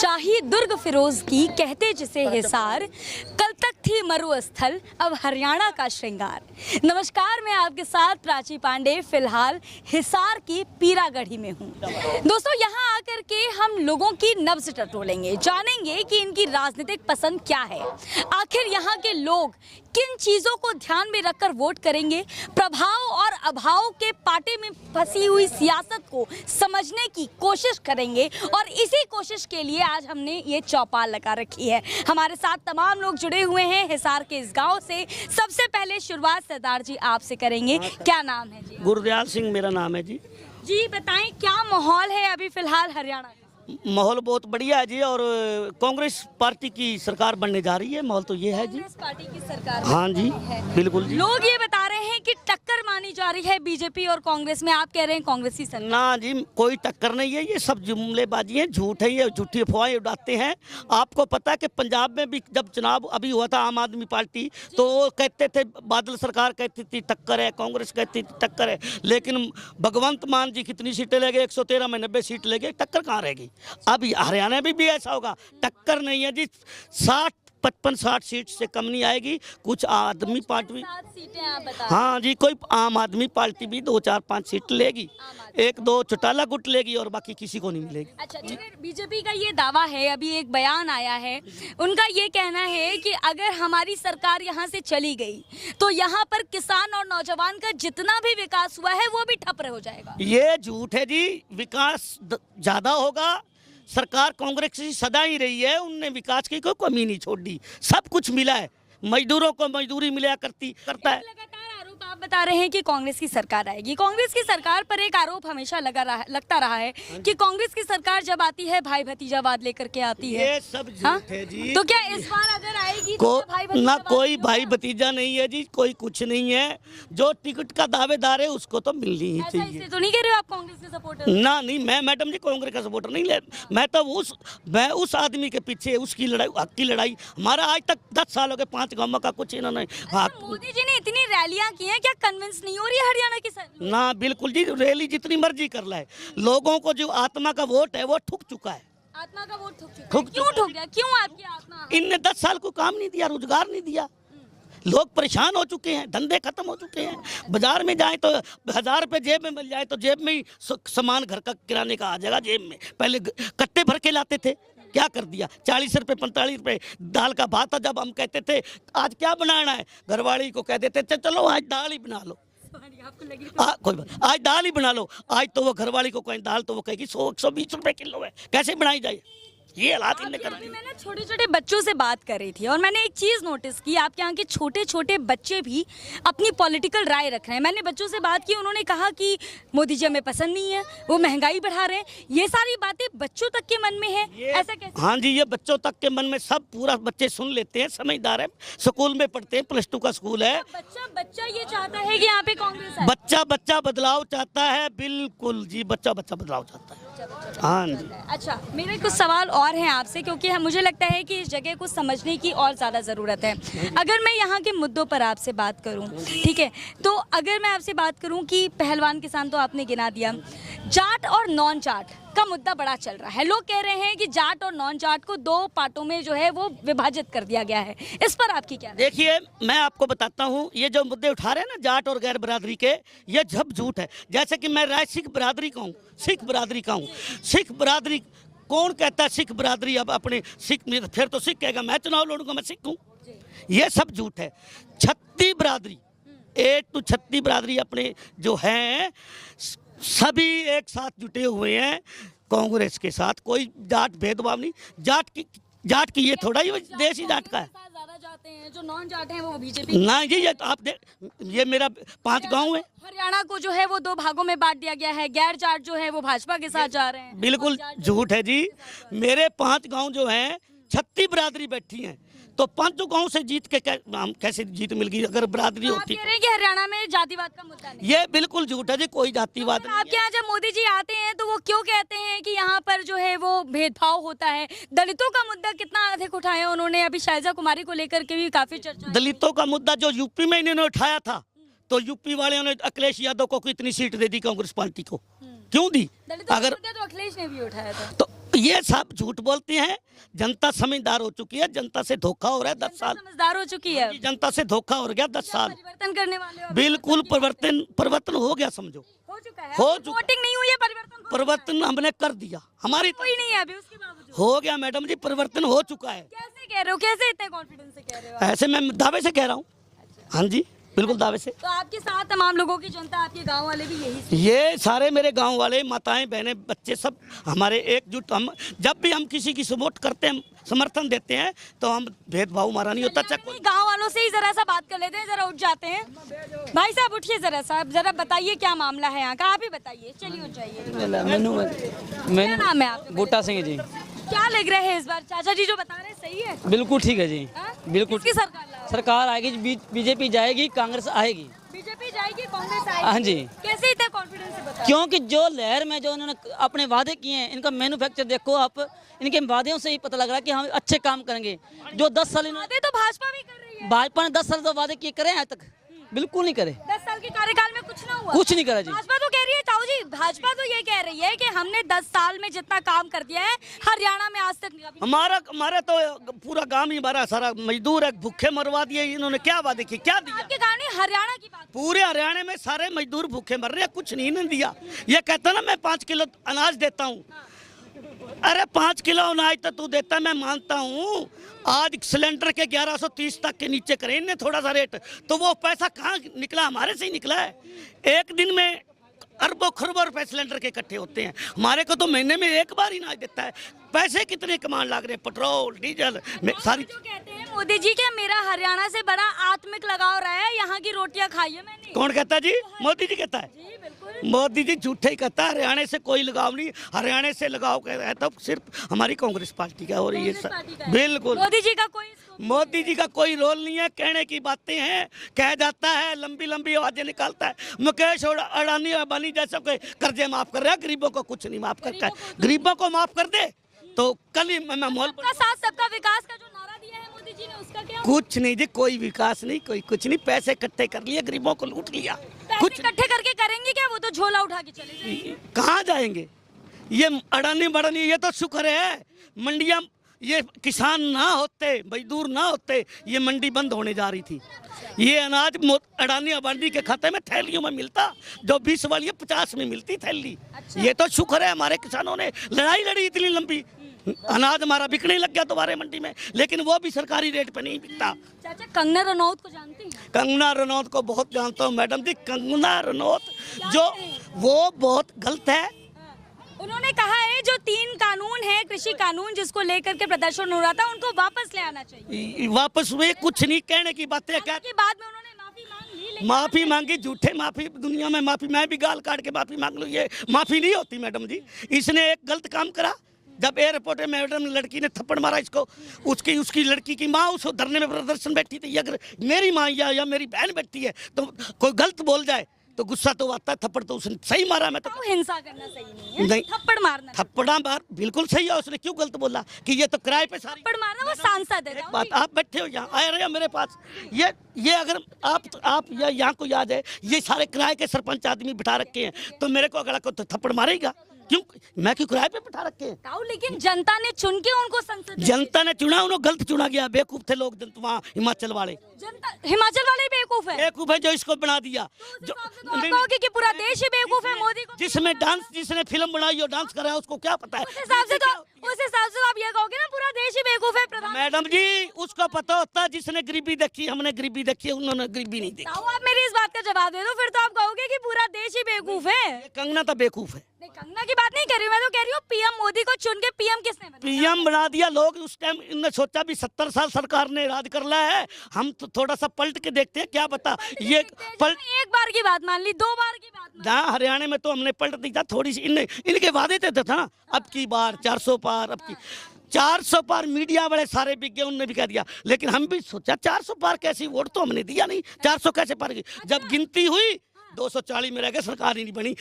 शाही दुर्ग फिरोज की कहते जिसे हिसार, कल तक थी मरुस्थल अब हरियाणा का श्रृंगार। नमस्कार, मैं आपके साथ प्राची पांडे फिलहाल हिसार की पीरागढ़ी में हूँ। दोस्तों, यहाँ आकर के हम लोगों की नब्ज टटोलेंगे, जानेंगे कि इनकी राजनीतिक पसंद क्या है, आखिर यहाँ के लोग किन चीज़ों को ध्यान में रखकर वोट करेंगे, प्रभाव और अभाव के पाटे में फंसी हुई सियासत को समझने की कोशिश करेंगे। और इसी कोशिश के लिए आज हमने ये चौपाल लगा रखी है। हमारे साथ तमाम लोग जुड़े हुए हैं हिसार के इस गांव से। सबसे पहले शुरुआत सरदार जी आपसे करेंगे। क्या नाम है जी? गुरदयाल सिंह मेरा नाम है जी। जी बताएं, क्या माहौल है अभी फिलहाल हरियाणा में? माहौल बहुत बढ़िया है जी, और कांग्रेस पार्टी की सरकार बनने जा रही है। माहौल तो ये है जी, कांग्रेस पार्टी की सरकार हाँ जी, बिल्कुल जी। लोग ये बता रहे हैं कि टक्कर मानी जा रही है बीजेपी और कांग्रेस में, आप कह रहे हैं कांग्रेस की सरकार। ना जी, कोई टक्कर नहीं है, ये सब जुमलेबाजी है, झूठ है, ये झूठी अफवाहें उड़ाते हैं। आपको पता है कि पंजाब में भी जब चुनाव अभी हुआ था आम आदमी पार्टी, तो वो कहते थे, बादल सरकार कहती थी टक्कर है, कांग्रेस कहती थी टक्कर है, लेकिन भगवंत मान जी कितनी सीटें ले गए? 113 में 90 सीट ले गए, टक्कर कहाँ रहेगी? अब हरियाणा में भी ऐसा होगा, टक्कर नहीं है जी। 55-60 सीट से कम नहीं आएगी। कुछ आदमी पार्टी, 7 सीटें आप बता। हाँ जी, कोई आम आदमी पार्टी भी 2-4-5 सीट लेगी, 1-2 चौटाला गुट लेगी और बाकी किसी को नहीं मिलेगी। अच्छा, बीजेपी का ये दावा है, अभी एक बयान आया है, उनका ये कहना है कि अगर हमारी सरकार यहाँ से चली गई तो यहाँ पर किसान और नौजवान का जितना भी विकास हुआ है वो भी ठप हो जाएगा। ये झूठ है जी, विकास ज्यादा होगा। सरकार कांग्रेस की सदा ही रही है, उनने विकास की कोई कमी नहीं छोड़ दी, सब कुछ मिला है। मजदूरों को मजदूरी मिला करता है। आप बता रहे हैं कि कांग्रेस की सरकार आएगी। कांग्रेस की सरकार पर एक आरोप हमेशा लगता रहा है कि कांग्रेस की सरकार जब आती है भाई भतीजावाद लेकर के आती है। ये सब झूठ है जी। तो क्या इस बार अगर आएगी तो ना कोई भाई भतीजा नहीं है जी, कोई कुछ नहीं है। जो टिकट का दावेदार है उसको तो मिलनी ही चाहिए। ऐसे तो नहीं कह रहे हो आप कांग्रेस के सपोर्टर? ना नहीं, मैं मैडम जी कांग्रेस का सपोर्टर नहीं ले, मैं उस आदमी के पीछे, उसकी लड़ाई, हक की लड़ाई। हमारा आज तक 10 साल हो गए, 5 गाँव का कुछ इन्होंने। मोदी जी ने इतनी रैलियां की हैं, क्या कन्विंस नहीं हो रही हरियाणा की सरकार? ना बिल्कुल जी, रैली जितनी मर्जी कर लाए, लोगों को जो आत्मा का वोट है वो ठुक चुका है। आत्मा का वोट ठुक चुका है। क्यों ठुक गया? क्यों आपकी आत्मा? इनने 10 साल को काम नहीं दिया, रोजगार नहीं दिया, लोग परेशान हो चुके हैं, धंधे खत्म हो चुके हैं। बाजार में जाए तो 1000 रुपये जेब में मिल जाए तो जेब में ही सामान घर का किराने का आ जाएगा जेब में। पहले कट्टे भर के लाते थे, क्या कर दिया? 40 रुपये 45 रुपये दाल का भात था। जब हम कहते थे आज क्या बनाना है, घरवाली को कह देते थे चलो आज दाल ही बना लो, कोई बात, आज दाल ही बना लो। आज तो वो घरवाली को कहें दाल तो वो कहेगी 100-120 रुपये किलो है, कैसे बनाई जाए? ये हालात इनने कर दिए। मैंने छोटे छोटे बच्चों से बात कर रही थी और मैंने एक चीज़ नोटिस की, आपके यहाँ के छोटे छोटे बच्चे भी अपनी पॉलिटिकल राय रख रहे हैं। मैंने बच्चों से बात की, उन्होंने कहा कि मोदी जी हमें पसंद नहीं है, वो महंगाई बढ़ा रहे हैं। ये सारी बातें बच्चों तक के मन में है, ऐसा कैसे? हाँ जी, ये बच्चों तक के मन में सब पूरा बच्चे सुन लेते हैं, समझदार है, स्कूल में पढ़ते हैं, +2 का स्कूल है। बच्चा ये चाहता है कि यहाँ पे कांग्रेस आए। बच्चा बदलाव चाहता है, बिल्कुल जी, बच्चा बदलाव चाहता है। हाँ जी। अच्छा, मेरे कुछ सवाल और हैं आपसे, क्योंकि मुझे लगता है कि इस जगह को समझने की और ज़्यादा ज़रूरत है। अगर मैं यहाँ के मुद्दों पर आपसे बात करूँ, ठीक है, तो अगर मैं आपसे बात करूँ कि पहलवान किसान तो आपने गिना दिया, जाट और नॉन जाट का मुद्दा बड़ा चल रहा है। लोग कह रहे हैं कि जाट और नॉन जाट को 2 पार्टों में जो है वो विभाजित कर दिया गया है, इस पर आपकी क्या? देखिए, मैं आपको बताता हूँ, ये जो मुद्दे उठा रहे हैं ना जाट और गैर बरादरी के, ये झप झूठ है। जैसे कि मैं सिख बरादरी का हूँ, सिख बरादरी का हूँ। सिख बरादरी कौन कहता है? सिख बरादरी अब अपने सिख में, फिर तो सिख कहेगा मैं चुनाव लड़ूंगा, मैं सिख हूँ। ये सब झूठ है। छत्ती बरादरी, 8 to 36 बरादरी अपने जो हैं सभी एक साथ जुटे हुए हैं कांग्रेस के साथ। कोई जाट भेदभाव नहीं। जाट की ये थोड़ा ही देश ही जाट का है। ज्यादा जाते हैं, जो नॉन जाट हैं वो बीजेपी ना ये आप देख, ये मेरा 5 गांव है। हरियाणा को जो है वो 2 भागों में बांट दिया गया है। गैर जाट जो है वो भाजपा के साथ जा रहे हैं। बिल्कुल झूठ है जी। मेरे 5 गांव जो हैं 36 बरादरी बैठी हैं, तो 5 गांव से जीत के कैसे जीत मिल गई अगर बरादरी तो होती? आप कह रहे हैं कि हरियाणा में जातिवाद का मुद्दा नहीं? ये बिल्कुल झूठ है जी, कोई जातिवाद नहीं। आपके यहाँ जब मोदी जी आते हैं तो वो क्यों कहते हैं कि यहाँ पर जो है वो भेदभाव होता है? दलितों का मुद्दा कितना अधिक उठाया उन्होंने, अभी शाइजा कुमारी को लेकर के भी काफी चर्चा। दलितों का मुद्दा जो यूपी में इन्होंने उठाया था, तो यूपी वाले ने अखिलेश यादव को कितनी सीट दे दी कांग्रेस पार्टी को? क्यों दी? अगर तो अखिलेश ने भी उठाया था, तो ये सब झूठ बोलते हैं। जनता समझदार हो चुकी है, जनता से धोखा हो रहा है 10 साल। समझदार हो चुकी है, जनता से धोखा हो गया 10 साल। परिवर्तन करने वाले हो। बिल्कुल परिवर्तन हो गया, समझो हो चुका है, हो चुका। वोटिंग नहीं हुई है, परिवर्तन हमने कर दिया, हमारी कोई नहीं है अभी उसके बावजूद। हो गया मैडम जी, परिवर्तन हो चुका है। कैसे कह रहे हो, कैसे इतने कॉन्फिडेंस से कह रहे हो? ऐसे मैं दावे से कह रहा हूँ। हाँ जी, बिल्कुल दावे से। तो आपके साथ तमाम लोगों की जनता, आपके गांव वाले भी यही ये सारे मेरे गांव वाले, माताएं, बहनें, बच्चे, सब हमारे एकजुट। हम जब भी हम किसी की सपोर्ट करते हैं, समर्थन देते हैं, तो हम भेदभाव हमारा नहीं होता। गांव वालों से ही जरा सा बात कर लेते हैं, जरा उठ जाते हैं। भाई साहब उठिए जरा सा, जरा बताइए क्या मामला है यहाँ का, आप ही बताइए। चलिए उठ जाइए। क्या नाम है आपका? बूटा सिंह जी। क्या लग रहा है इस बार चाचा जी जो बता रहे हैं सही है? बिल्कुल ठीक है जी, हाँ? बिल्कुल। किसकी सरकार लाओ? सरकार आएगी, बीजेपी जाएगी, कांग्रेस आएगी। बीजेपी जाएगी, कांग्रेस आएगी। हाँ जी। कैसे इतना कॉन्फिडेंस से बता? क्योंकि जो लहर में जो इन्होंने अपने वादे किए हैं, इनका मैन्युफैक्चर देखो आप, इनके वादों से ही पता लग रहा है कि हम अच्छे काम करेंगे। जो 10 साल वादे तो भाजपा भी कर रही है। भाजपा ने 10 साल जो वादे किए करे आज तक, बिल्कुल नहीं करे। 10 साल के कार्यकाल में कुछ ना हुआ, कुछ नहीं करा जी। भाजपा तो कह रही है, ताऊ जी भाजपा तो ये कह रही है कि हमने 10 साल में जितना काम कर दिया है हरियाणा में आज तक नहीं। हमारा तो पूरा गांव ही, हमारा सारा मजदूर है, भूखे मरवा दिए इन्होंने। क्या वादे किए, क्या दिया? आपके गांव ने हरियाणा की बात, पूरे हरियाणा में सारे मजदूर भूखे मर रहे हैं, कुछ नहीं इन्होंने दिया। ये कहता ना मैं 5 किलो अनाज देता हूँ। अरे 5 किलो अनाज तो तू देता, मैं मानता हूँ। आज सिलेंडर के 1130 तक के नीचे करें इन्हें थोड़ा सा रेट, तो वो पैसा कहाँ निकला? हमारे से ही निकला है। एक दिन में अरबों खरबों रुपए सिलेंडर के इकट्ठे होते हैं, हमारे को तो महीने में एक बार ही अनाज देता है। पैसे कितने कमाने लग रहे हैं, पेट्रोल डीजल सारी। जो कहते हैं मोदी जी के मेरा हरियाणा से बड़ा आत्मिक लगाव रहा है, यहाँ की रोटियाँ खाई है मैंने। कौन कहता है जी? मोदी जी कहता है। जी बिल्कुल, मोदी जी झूठे ही कहता है, हरियाणा से कोई लगाव नहीं। हरियाणा से लगाव है तो सिर्फ हमारी कांग्रेस पार्टी का, और ये बिल्कुल मोदी जी का कोई रोल नहीं है। कहने की बातें हैं, कह जाता है, लंबी लंबी आवाजें निकालता है। मुकेश और अडानी अंबानी जैसे कोई कर्जे माफ कर रहा है, गरीबों को कुछ नहीं माफ करता है। गरीबों को माफ कर दे तो कल ही मैं मोल सबका साथ सबका विकास का जो नारा दिया है मोदी जी ने, उसका क्या? कुछ नहीं जी, कोई विकास नहीं, कोई कुछ नहीं। पैसे इकट्ठे कर लिए, गरीबों को लूट लिया। कुछ इकट्ठे करके करेंगे क्या? वो तो झोला उठा के चले जाएंगे। कहाँ जाएंगे? ये अडानी बड़ानी, ये तो शुक्र है मंडियां, ये किसान ना होते, मजदूर ना होते, ये मंडी बंद होने जा रही थी। ये अनाज अडानी अंबानी के खाते में थैलियों में मिलता, जो 20 वाली 50 में मिलती थैली। ये तो शुक्र है हमारे किसानों ने लड़ाई लड़ी इतनी लंबी, अनाज हमारा बिकने लग गया दोबारा मंडी में, लेकिन वो भी सरकारी रेट पे नहीं बिकता। चाचा कंगना रनौत को जानती हैं? कंगना रनौत को बहुत जानता हूँ मैडम जी। कंगना रनौत जो वो बहुत गलत है। उन्होंने कहा है जो 3 कानून है, कृषि कानून जिसको लेकर के प्रदर्शन हो रहा था, उनको वापस ले आना चाहिए। वापस हुए कुछ नहीं, कहने की बातें क्या। बाद में उन्होंने माफी मांग ली, लेकिन माफी मांगी, झूठे माफी। दुनिया में माफी, मैं भी गाल काट के माफी मांग लूँ, ये माफी नहीं होती मैडम जी। इसने एक गलत काम करा, जब एयरपोर्ट में मैडम लड़की ने थप्पड़ मारा इसको, उसकी लड़की की माँ उस धरने में प्रदर्शन बैठी थी। अगर मेरी माँ या मेरी बहन बैठी है तो कोई गलत बोल जाए तो गुस्सा तो आता है, थप्पड़ तो उसने सही मारा। मैं तो हिंसा करना सही नहीं है, नहीं, थप्पड़ मारना, थप्पड़ा मार बिल्कुल सही है। उसने क्यों गलत बोला कि ये तो किराए पे सारी थप्पड़ मारना, वो सांसद है। बात, आप बैठे हो यहाँ, आए रहे हो मेरे पास, ये अगर आप या यहाँ को याद है, ये सारे किराए के सरपंच आदमी बिठा रखे हैं, तो मेरे को अगला को तो थप्पड़ मारेगा क्यों? मैं क्यों किराए पे बिठा रखे हैं? लेकिन जनता ने चुन के उनको संसद, जनता ने चुना, उन्होंने गलत चुना गया। बेवकूफ थे लोग वहाँ हिमाचल वाले। जनता हिमाचल वाले बेवकूफ है, बेवकूफ है जो इसको बना दिया। जो कहोगे कि पूरा देश ही बेवकूफ है मोदी को। जिसमें डांस, जिसने फिल्म बनाई हो, डांस करा है, उसको क्या पता है? उस हिसाब से आप ये कहोगे ना पूरा देश ही बेवकूफ है। मैडम जी उसको पता होता है, जिसने गरीबी देखी, हमने गरीबी देखी है, उन्होंने गरीबी नहीं देखी। आप मेरी इस बात का जवाब दे दो, फिर तो आप कहोगे कि पूरा देश ही बेवकूफ है। कंगना तो बेवकूफ है। कंगना की बात नहीं कर रही हूँ, मैं तो कह रही हूँ पीएम मोदी को चुन के पीएम किसने बनाया? पीएम बना दिया लोग। उस टाइम इन्होंने सोचा भी 70 साल सरकार ने राज कर लिया है, हम तो थोड़ा सा पलट के देखते हैं, क्या बता। ये एक बार की बात मान ली, 2 बार की बात मान ली। जहाँ हरियाणा में तो हमने पलट दी था थोड़ी सी, इनके वादे थे था ना, अब की बार 400 पार, अब की 400 पार। मीडिया वाले सारे बिक गए, उन्होंने भी कह दिया, लेकिन हम भी सोचा 400 पार कैसी, वोट तो हमने दिया नहीं, 400 कैसे पार की। जब गिनती हुई 240 में रह गए, सरकार ही नहीं बनी।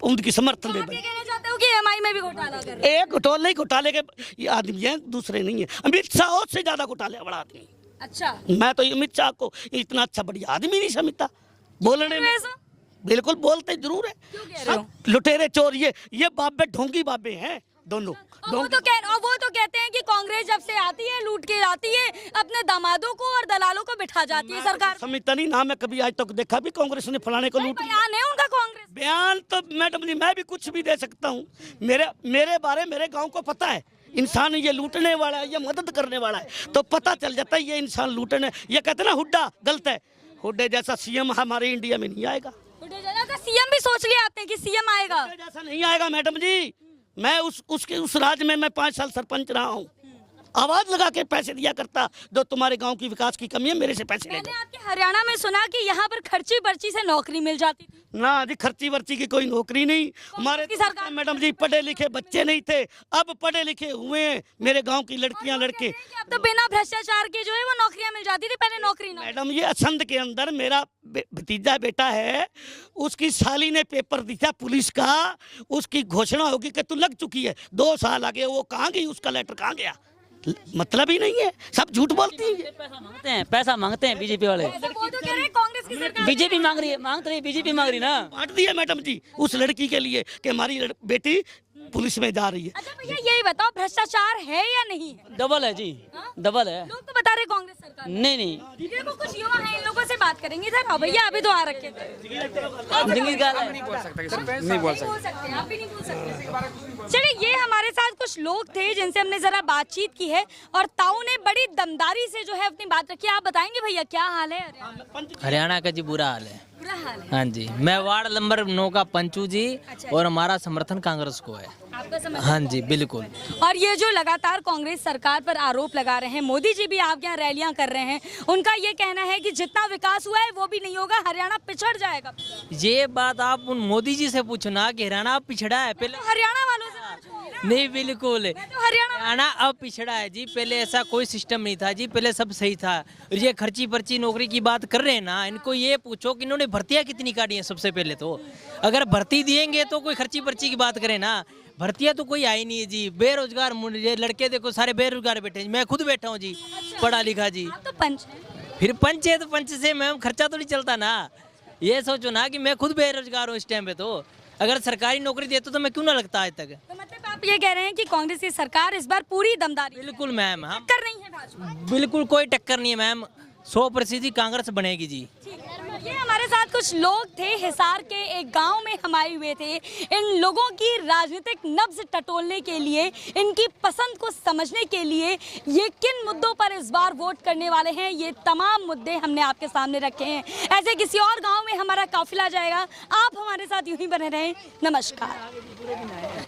उनकी समर्थन दे बनी। कहना चाहते हो कि एमआई में भी घोटाला कर? एक घोटाले घोटाले के ये आदमी है, दूसरे नहीं है। अमित शाह से ज्यादा घोटाले बड़ा आदमी। अच्छा, मैं तो अमित शाह को इतना अच्छा बढ़िया आदमी नहीं समझता। बोलने में बिल्कुल बोलते जरूर है, सब लुटेरे चोर, ये बाबे ढोंगी बाबे हैं, दोनों और वो तो कहते हैं कि कांग्रेस जब से आती है लूट के आती है, अपने दामादों को और दलालों को बिठा जाती है सरकार। समझता नहीं ना, मैं कभी आज तक देखा भी कांग्रेस ने फलाने को लूट लिया। बयान है उनका कांग्रेस। बयान तो मैडम जी मैं भी कुछ भी दे सकता हूँ, मेरे बारे मेरे गांव को पता है। इंसान ये लूटने वाला है, ये मदद करने वाला है, तो पता चल जाता है ये इंसान लूटने। ये कहते ना हुड्डा गलत है, हुड्डे जैसा सीएम हमारे इंडिया में नहीं आएगा। सीएम भी सोच लिया आते हैं कि सीएम आएगा, हुड्डे जैसा नहीं आएगा मैडम जी। मैं उस राज्य में मैं 5 साल सरपंच रहा हूँ, आवाज लगा के पैसे दिया करता, जो तुम्हारे गांव की विकास की कमी है मेरे से पैसे ले मैंने आपके हरियाणा में सुना कि यहाँ पर खर्ची पर्ची से नौकरी मिल जाती थी। ना जी, खर्ची वर्ची की कोई नौकरी नहीं। हमारे की सरकार मैडम जी पढ़े लिखे बच्चे नहीं थे, अब पढ़े लिखे हुए हैं मेरे गांव की लड़कियां लड़के। अब तो बिना भ्रष्टाचार के जो है वो नौकरियां मिल जाती थी, पहले नौकरी ना। मैडम ये असंध के अंदर मेरा भतीजा बेटा है, उसकी साली ने पेपर दिया पुलिस का, उसकी घोषणा होगी कि तू लग चुकी है, 2 साल आगे वो कहाँ गई, उसका लेटर कहाँ गया, मतलब ही नहीं है, सब झूठ बोलती है। पैसा मांगते हैं बीजेपी वाले। वो तो कह रहे हैं कांग्रेस की सरकार बीजेपी मांग रही है, बीजेपी मांग रही ना। बांट दिया मैडम जी उस लड़की के लिए कि हमारी बेटी पुलिस में जा रही है। अच्छा भैया यही बताओ, भ्रष्टाचार है या नहीं है? डबल है जी, डबल है। लोग तो बता रहे कांग्रेस सरकार। नहीं देखो कुछ युवा हैं, इन लोगों से बात करेंगे। इधर आओ भैया, अभी तो आ रखे थे। नहीं बोल सकते, नहीं बोल सकते, आप भी नहीं बोल सकते। चलिए, ये हमारे साथ कुछ लोग थे जिनसे हमने जरा बातचीत की है और ताऊ ने बड़ी दमदारी से जो है अपनी बात रखी। आप बताएंगे भैया क्या हाल है हरियाणा का जी? बुरा हाल है। बुरा हाल है। हाँ जी, मैं वार्ड नंबर 9 का पंचू जी, और हमारा समर्थन कांग्रेस को है। आपका समझ? हाँ जी बिल्कुल। और ये जो लगातार कांग्रेस सरकार पर आरोप लगा रहे हैं, मोदी जी भी आपके यहाँ रैलियां कर रहे हैं, उनका ये कहना है कि जितना विकास हुआ है वो भी नहीं होगा, हरियाणा पिछड़ जाएगा। ये बात आप उन मोदी जी से पूछो ना कि हरियाणा अब पिछड़ा है। पहले तो हरियाणा वालों से नहीं, बिल्कुल तो हरियाणा अब पिछड़ा है जी। पहले ऐसा कोई सिस्टम नहीं था जी, पहले सब सही था। और ये खर्ची पर्ची नौकरी की बात कर रहे हैं ना, इनको ये पूछो कि इन्होंने भर्तियां कितनी काटी हैं। सबसे पहले तो अगर भर्ती दिएंगे तो कोई खर्ची पर्ची की बात करें ना, भर्तियां तो कोई आई नहीं है जी। बेरोजगार ये लड़के देखो सारे बेरोजगार बैठे हैं, मैं खुद बैठा हूँ जी, पढ़ा लिखा जी। आप तो पंच है। फिर पंच है तो पंच से मैम खर्चा तो नहीं चलता ना। ये सोचो ना कि मैं खुद बेरोजगार हूँ इस टाइम पे, तो अगर सरकारी नौकरी देते तो मैं क्यों ना लगता आज तक। तो मतलब आप ये कह रहे हैं कि कांग्रेस की सरकार इस बार पूरी दमदारी, बिल्कुल मैम, हम टक्कर नहीं है भाजपा। बिल्कुल कोई टक्कर नहीं है मैम, 100% कांग्रेस बनेगी जी। ये हमारे साथ कुछ लोग थे, हिसार के एक गांव में हम आए हुए थे इन लोगों की राजनीतिक नब्ज टटोलने के लिए, इनकी पसंद को समझने के लिए, ये किन मुद्दों पर इस बार वोट करने वाले हैं, ये तमाम मुद्दे हमने आपके सामने रखे हैं। ऐसे किसी और गांव में हमारा काफिला जाएगा, आप हमारे साथ यूं ही बने रहें। नमस्कार।